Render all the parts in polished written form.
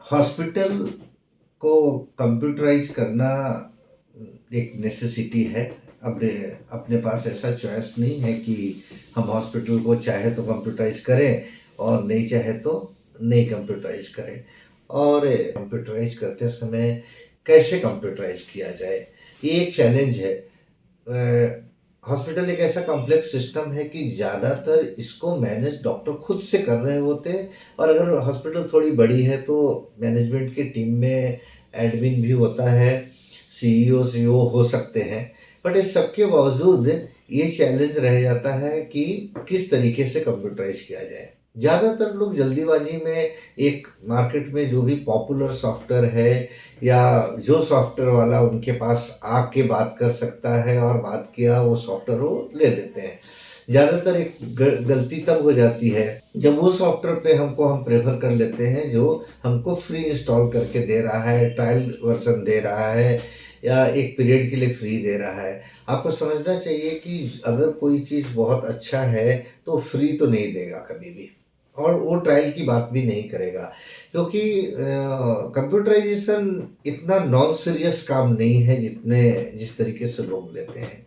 Hospital को computerise करना एक नेसेसिटी है। अपने अपने पास ऐसा चॉइस नहीं है कि हम हॉस्पिटल को चाहे तो कंप्यूटराइज करें और नहीं चाहे तो नहीं कंप्यूटराइज करें। और कंप्यूटराइज करते समय कैसे कंप्यूटराइज किया जाए, ये एक चैलेंज है। हॉस्पिटल एक ऐसा कॉम्प्लेक्स सिस्टम है कि ज़्यादातर इसको मैनेज डॉक्टर खुद से कर रहे होते हैं। और अगर हॉस्पिटल थोड़ी बड़ी है तो मैनेजमेंट की टीम में एडमिन भी होता है, सीईओ सीओ हो सकते हैं। बट इस सब के बावजूद ये चैलेंज रह जाता है कि किस तरीके से कंप्यूटराइज किया जाए। ज़्यादातर लोग जल्दीबाजी में एक मार्केट में जो भी पॉपुलर सॉफ्टवेयर है या जो सॉफ्टवेयर वाला उनके पास आके बात कर सकता है और बात किया वो सॉफ्टवेयर वो ले लेते हैं। ज़्यादातर एक गलती तब हो जाती है जब वो सॉफ्टवेयर पे हम प्रेफर कर लेते हैं जो हमको फ्री इंस्टॉल करके दे रहा है, ट्रायल वर्जन दे रहा है या एक पीरियड के लिए फ्री दे रहा है। आपको समझना चाहिए कि अगर कोई चीज़ बहुत अच्छा है तो फ्री तो नहीं देगा कभी भी, और वो ट्रायल की बात भी नहीं करेगा, क्योंकि कंप्यूटराइजेशन इतना नॉन सीरियस काम नहीं है जिस तरीके से लोग लेते हैं।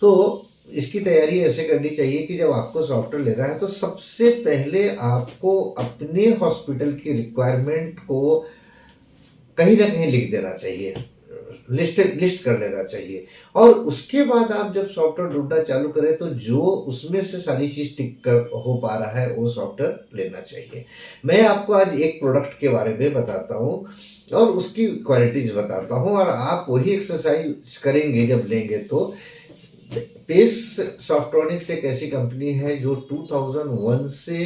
तो इसकी तैयारी ऐसे करनी चाहिए कि जब आपको सॉफ्टवेयर लेना है तो सबसे पहले आपको अपने हॉस्पिटल की रिक्वायरमेंट को कहीं ना कहीं लिख देना चाहिए, लिस्ट कर लेना चाहिए। और उसके बाद आप जब सॉफ्टवेयर ढूंढना चालू करें तो जो उसमें से सारी चीज टिक कर हो पा रहा है वो सॉफ्टवेयर लेना चाहिए। मैं आपको आज एक प्रोडक्ट के बारे में बताता हूँ और उसकी क्वालिटीज बताता हूँ, और आप वही एक्सरसाइज करेंगे जब लेंगे तो। पेस सॉफ्ट्रॉनिक्स एक ऐसी कंपनी है जो 2001 से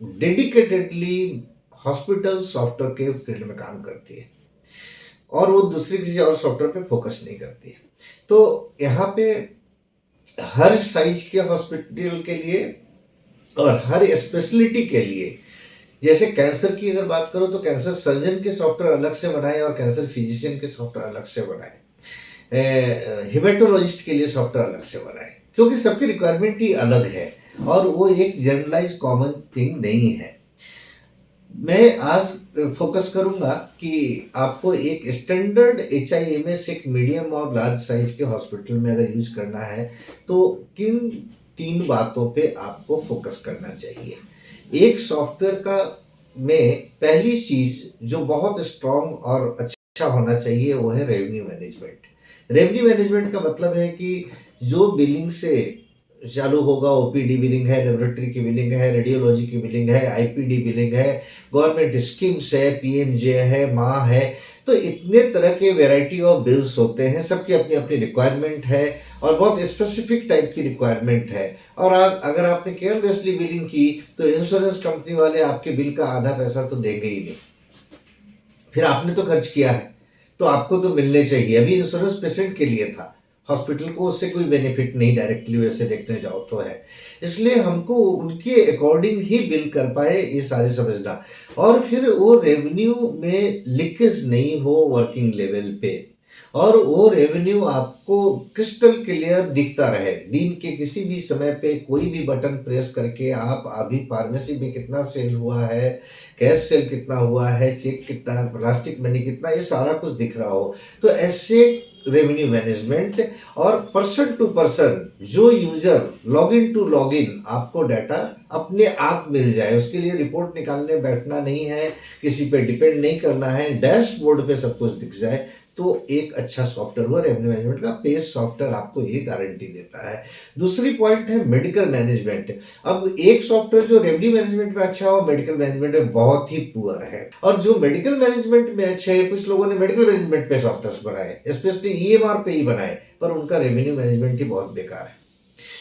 डेडिकेटेडली हॉस्पिटल सॉफ्टवेयर के फील्ड में काम करती है और वो दूसरी किसी और सॉफ्टवेयर पे फोकस नहीं करती है। तो यहाँ पे हर साइज के हॉस्पिटल के लिए और हर स्पेशलिटी के लिए, जैसे कैंसर की अगर बात करो तो कैंसर सर्जन के सॉफ्टवेयर अलग से बनाए और कैंसर फिजिशियन के सॉफ्टवेयर अलग से बनाए, हिमेटोलॉजिस्ट के लिए सॉफ्टवेयर अलग से बनाए, क्योंकि सबकी रिक्वायरमेंट ही अलग है और वो एक जनरलाइज कॉमन थिंग नहीं है। मैं आज फोकस करूंगा कि आपको एक स्टैंडर्ड HIMS एक मीडियम और लार्ज साइज के हॉस्पिटल में अगर यूज करना है तो किन 3 बातों पे आपको फोकस करना चाहिए। एक सॉफ्टवेयर का में पहली चीज जो बहुत स्ट्रांग और अच्छा होना चाहिए वो है रेवेन्यू मैनेजमेंट। रेवेन्यू मैनेजमेंट का मतलब है कि जो बिलिंग से चालू होगा, OPD बिलिंग है, लेबोरेटरी की बिलिंग है, रेडियोलॉजी की बिलिंग है, IPD बिलिंग है, गवर्नमेंट स्कीम्स है, PMJ है, माँ है। तो इतने तरह के वैरायटी ऑफ बिल्स होते हैं, सबकी अपनी अपनी रिक्वायरमेंट है और बहुत स्पेसिफिक टाइप की रिक्वायरमेंट है। और अगर आपने केयरलेसली बिलिंग की तो इंश्योरेंस कंपनी वाले आपके बिल का आधा पैसा तो देंगे ही नहीं, फिर आपने तो खर्च किया है तो आपको तो मिलने चाहिए। अभी इंश्योरेंस पेशेंट के लिए था, हॉस्पिटल को उससे कोई बेनिफिट नहीं डायरेक्टली वैसे देखने जाओ तो है। इसलिए हमको उनके अकॉर्डिंग ही बिल कर पाए ये सारे समझना, और फिर वो रेवेन्यू में लीकेज नहीं हो वर्किंग लेवल पे, और वो रेवेन्यू आपको क्रिस्टल क्लियर दिखता रहे। दिन के किसी भी समय पे कोई भी बटन प्रेस करके आप अभी फार्मेसी में कितना सेल हुआ है, कैश सेल कितना हुआ है, चेक कितना, प्लास्टिक मनी कितना, ये सारा कुछ दिख रहा हो। तो ऐसे रेवेन्यू मैनेजमेंट और पर्सन टू पर्सन जो यूजर लॉगिन टू लॉगिन आपको डाटा अपने आप मिल जाए, उसके लिए रिपोर्ट निकालने बैठना नहीं है, किसी पे डिपेंड नहीं करना है, डैशबोर्ड पे सब कुछ दिख जाए, तो एक अच्छा सॉफ्टवेयर हुआ रेवेन्यू मैनेजमेंट का। पेस सॉफ्टवेयर आपको ये गारंटी देता है। दूसरी पॉइंट है मेडिकल मैनेजमेंट। अब एक सॉफ्टवेयर जो रेवेन्यू मैनेजमेंट में अच्छा हो, मेडिकल मैनेजमेंट में बहुत ही पुअर है। और जो मेडिकल मैनेजमेंट में अच्छे है, कुछ लोगों ने मेडिकल मैनेजमेंट पे सॉफ्टवेयर बनाए, स्पेशली EMR पे ही बनाए, पर उनका रेवेन्यू मैनेजमेंट ही बहुत बेकार है।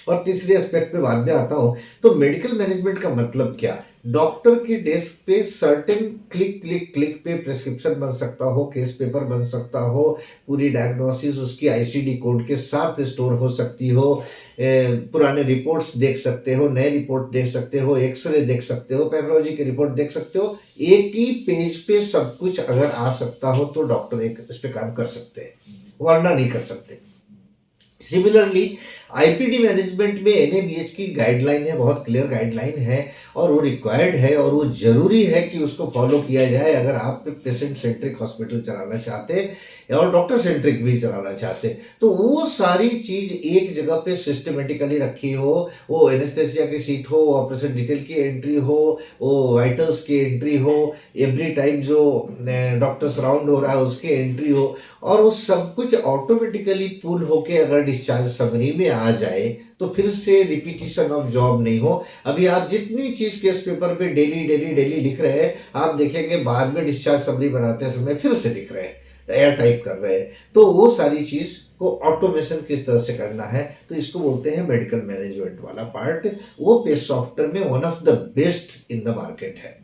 और तीसरे एस्पेक्ट पे बाद में आता हूं, तो मेडिकल मैनेजमेंट का मतलब क्या। डॉक्टर के डेस्क पे सर्टेन क्लिक क्लिक क्लिक पे प्रिस्क्रिप्शन बन सकता हो, केस पेपर बन सकता हो, पूरी डायग्नोसिस उसकी ICD कोड के साथ स्टोर हो सकती हो, पुराने रिपोर्ट्स देख सकते हो, नए रिपोर्ट देख सकते हो, एक्सरे देख सकते हो, पैथोलॉजी की रिपोर्ट देख सकते हो। एक ही पेज पे सब कुछ अगर आ सकता हो तो डॉक्टर एक इस पे काम कर सकते हैं, वरना नहीं कर सकते। सिमिलरली आईपीडी मैनेजमेंट में एनएबीएच की गाइडलाइन है, बहुत क्लियर गाइडलाइन है और वो रिक्वायर्ड है और वो जरूरी है कि उसको फॉलो किया जाए अगर आप पेशेंट सेंट्रिक हॉस्पिटल चलाना चाहते हैं और डॉक्टर सेंट्रिक भी चलाना चाहते हैं। तो वो सारी चीज एक जगह पे सिस्टमेटिकली रखी हो, वो एनेस्थेसिया की सीट हो, ऑपरेशन डिटेल की एंट्री हो, वो वाइटल्स की एंट्री हो, एवरी टाइम जो डॉक्टर्स राउंड हो रहा है उसकी एंट्री हो, और वो सब कुछ ऑटोमेटिकली पुल होके अगर डिस्चार्ज समरी में आ जाए तो फिर से रिपीटिशन ऑफ जॉब नहीं हो। अभी आप जितनी चीज केस पेपर पे डेली डेली डेली लिख रहे हैं, आप देखेंगे बाद में डिस्चार्ज समरी बनाते समय फिर से लिख रहे हैं, एयर टाइप कर रहे हैं। तो वो सारी चीज को ऑटोमेशन किस तरह से करना है, तो इसको बोलते हैं मेडिकल मैनेजमेंट वाला पार्ट। वो पेस सॉफ्टवेयर में one of the best in the market है।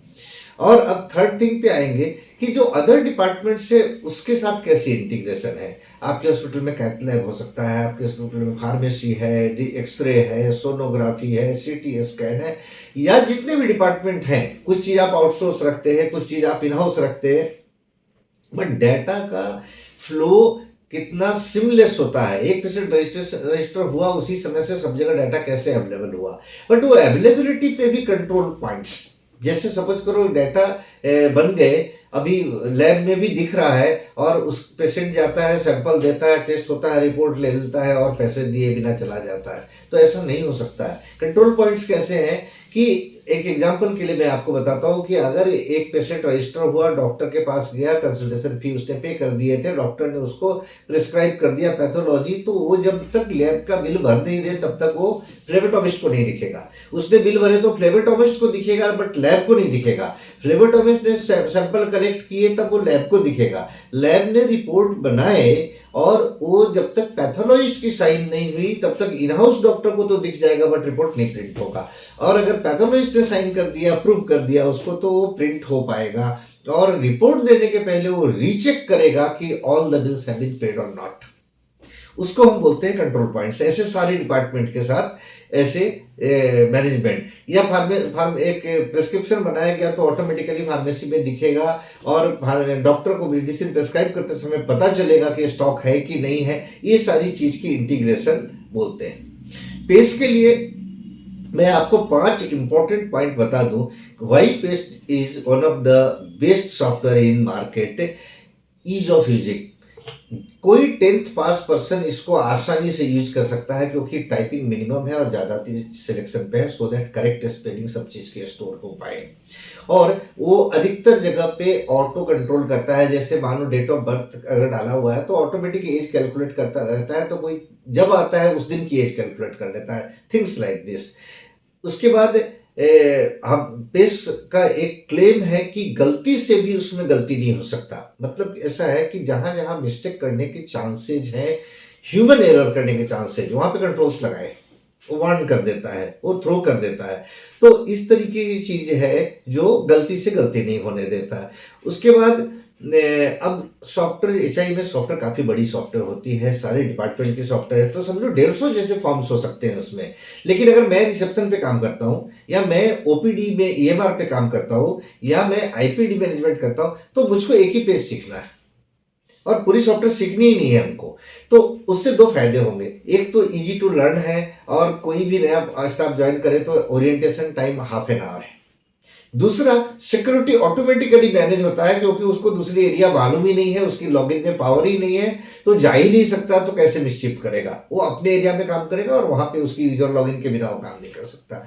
और अब थर्ड थिंग पे आएंगे कि जो अदर डिपार्टमेंट से उसके साथ कैसी इंटीग्रेशन है। आपके हॉस्पिटल में कैथ लैब हो सकता है, आपके हॉस्पिटल में फार्मेसी है, एक्सरे है, सोनोग्राफी है, सीटी स्कैन है, या जितने भी डिपार्टमेंट हैं, कुछ चीज़ आप आउटसोर्स रखते हैं, कुछ चीज़ आप इन हाउस रखते हैं, बट डाटा का फ्लो कितना सिमलेस होता है। एक पेशेंट रजिस्टर हुआ, उसी समय से सब जगह डाटा कैसे अवेलेबल हुआ, बट वो अवेलेबिलिटी पे भी कंट्रोल पॉइंट्स, जैसे सपोज करो डाटा बन गए, अभी लैब में भी दिख रहा है और उस पेशेंट जाता है, सैंपल देता है, टेस्ट होता है, रिपोर्ट ले लेता है और पैसे दिए बिना चला जाता है। तो ऐसा नहीं हो सकता है। कंट्रोल पॉइंट्स कैसे हैं कि एक एग्जांपल के लिए मैं आपको बताता हूँ कि अगर एक पेशेंट रजिस्टर हुआ, डॉक्टर के पास गया, कंसल्टेशन फी उसने पे कर दिए थे, डॉक्टर ने उसको प्रिस्क्राइब कर दिया पैथोलॉजी, तो वो जब तक लैब का बिल भर नहीं दे तब तक वो फ्लेबोटोमिस्ट को नहीं दिखेगा। उसने बिल भरे तो फ्लेबोटोमिस्ट को दिखेगा बट लैब को नहीं दिखेगा। फ्लेबोटोमिस्ट ने सैंपल कलेक्ट किए तब वो लैब को दिखेगा। लैब ने रिपोर्ट बनाए और वो जब तक पैथोलॉजिस्ट की साइन नहीं हुई तब तक इन हाउस डॉक्टर को तो दिख जाएगा बट रिपोर्ट नहीं प्रिंट होगा। और अगर पैथोलॉजिस्ट ने साइन कर दिया, अप्रूव कर दिया उसको, तो वो प्रिंट हो पाएगा। और रिपोर्ट देने के पहले वो रीचेक करेगा कि all the bills have been paid और नॉट। उसको हम बोलते हैं कंट्रोल पॉइंट्स। ऐसे सारे डिपार्टमेंट के साथ ऐसे मैनेजमेंट या एक प्रिस्क्रिप्शन बनाया गया तो ऑटोमेटिकली फार्मेसी में दिखेगा और डॉक्टर को मेडिसिन प्रिस्क्राइब करते समय पता चलेगा कि स्टॉक है कि नहीं है। ये सारी चीज की इंटीग्रेशन बोलते हैं। पेस के लिए मैं आपको 5 इंपॉर्टेंट पॉइंट बता दूं। वाई पेस्ट is one of the best software in market. Ease of using, कोई 10th पास पर्सन इसको आसानी से यूज कर सकता है क्योंकि टाइपिंग मिनिमम है और ज्यादा सिलेक्शन पे है, सो दैट करेक्ट स्पेलिंग सब चीज के स्टोर हो पाए। और वो अधिकतर जगह पे ऑटो कंट्रोल करता है। जैसे मानो डेट ऑफ बर्थ अगर डाला हुआ है तो ऑटोमेटिक एज कैलकुलेट करता रहता है, तो कोई जब आता है उस दिन की एज कैलकुलेट कर लेता है, थिंग्स लाइक दिस। उसके बाद हम पेस का एक क्लेम है कि गलती से भी उसमें गलती नहीं हो सकता। मतलब ऐसा है कि जहां जहां मिस्टेक करने के चांसेज हैं, ह्यूमन एरर करने के चांसेज, वहां पे कंट्रोल्स लगाए, वो वार्न कर देता है, वो थ्रो कर देता है। तो इस तरीके की चीज है जो गलती से गलती नहीं होने देता है। उसके बाद अब सॉफ्टवेयर, एचआई में सॉफ्टवेयर काफी बड़ी सॉफ्टवेयर होती है, सारे डिपार्टमेंट की सॉफ्टवेयर है, तो समझो 150 जैसे फॉर्म्स हो सकते हैं उसमें। लेकिन अगर मैं रिसेप्शन पे काम करता हूँ या मैं ओपीडी में ईएमआर पे काम करता हूँ या मैं आईपीडी मैनेजमेंट करता हूँ, तो मुझको एक ही पेज सीखना है और पूरी सॉफ्टवेयर सीखनी ही नहीं है हमको। तो उससे 2 फायदे होंगे। एक तो इजी टू लर्न है और कोई भी नया स्टाफ ज्वाइन करे तो ओरिएंटेशन टाइम ½ एन आवर है। दूसरा, सिक्योरिटी ऑटोमेटिकली मैनेज होता है क्योंकि उसको दूसरी एरिया मालूम ही नहीं है, उसकी लॉगिन में पावर ही नहीं है, तो जा ही नहीं सकता, तो कैसे मिसचिफ करेगा। वो अपने एरिया में काम करेगा और वहां पे उसकी यूजर लॉगिन के बिना वो काम नहीं कर सकता।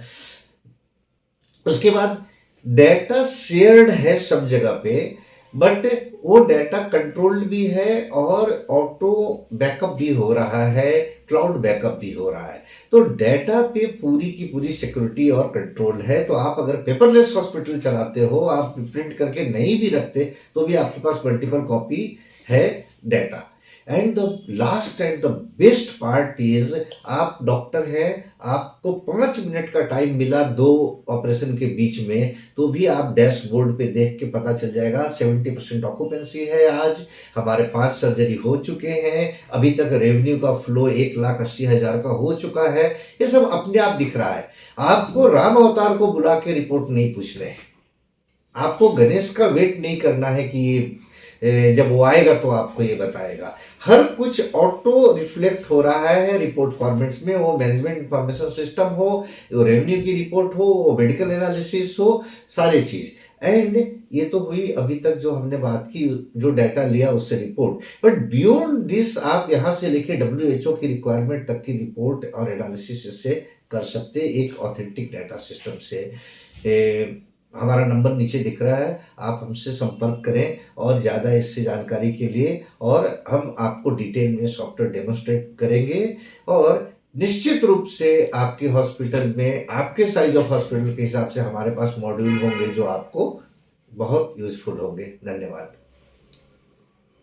उसके बाद डेटा शेयर्ड है सब जगह पे, बट वो डाटा कंट्रोल्ड भी है और ऑटो बैकअप भी हो रहा है, क्लाउड बैकअप भी हो रहा है। तो डाटा पे पूरी की पूरी सिक्योरिटी और कंट्रोल है। तो आप अगर पेपरलेस हॉस्पिटल चलाते हो, आप प्रिंट करके नहीं भी रखते तो भी आपके पास मल्टीपल कॉपी है data. And the last and the best part is, आप डॉक्टर है, आपको 5 मिनट का टाइम मिला 2 ऑपरेशन के बीच में, तो भी आप डैशबोर्ड पे देख के पता चल जाएगा 70% ऑक्यूपेंसी है, आज हमारे 5 सर्जरी हो चुके हैं, अभी तक रेवेन्यू का फ्लो 1,80,000 का हो चुका है। ये सब अपने आप दिख रहा है। आपको राम अवतार को बुला के रिपोर्ट नहीं पूछ रहे, आपको गणेश का वेट नहीं करना है कि जब वो आएगा तो आपको ये बताएगा। हर कुछ ऑटो रिफ्लेक्ट हो रहा है रिपोर्ट फॉर्मेट्स में, वो मैनेजमेंट इंफॉर्मेशन सिस्टम हो, वो रेवेन्यू की रिपोर्ट हो, वो मेडिकल एनालिसिस हो, सारी चीज। एंड ये तो हुई अभी तक जो हमने बात की, जो डाटा लिया उससे रिपोर्ट, बट बियॉन्ड दिस आप यहाँ से लेके WHO की रिक्वायरमेंट तक की रिपोर्ट और एनालिसिस इससे कर सकते हैं एक ऑथेंटिक डाटा सिस्टम से। हमारा नंबर नीचे दिख रहा है, आप हमसे संपर्क करें और ज़्यादा इससे जानकारी के लिए, और हम आपको डिटेल में सॉफ्टवेयर डेमोस्ट्रेट करेंगे। और निश्चित रूप से आपके हॉस्पिटल में आपके साइज ऑफ हॉस्पिटल के हिसाब से हमारे पास मॉड्यूल होंगे जो आपको बहुत यूजफुल होंगे। धन्यवाद।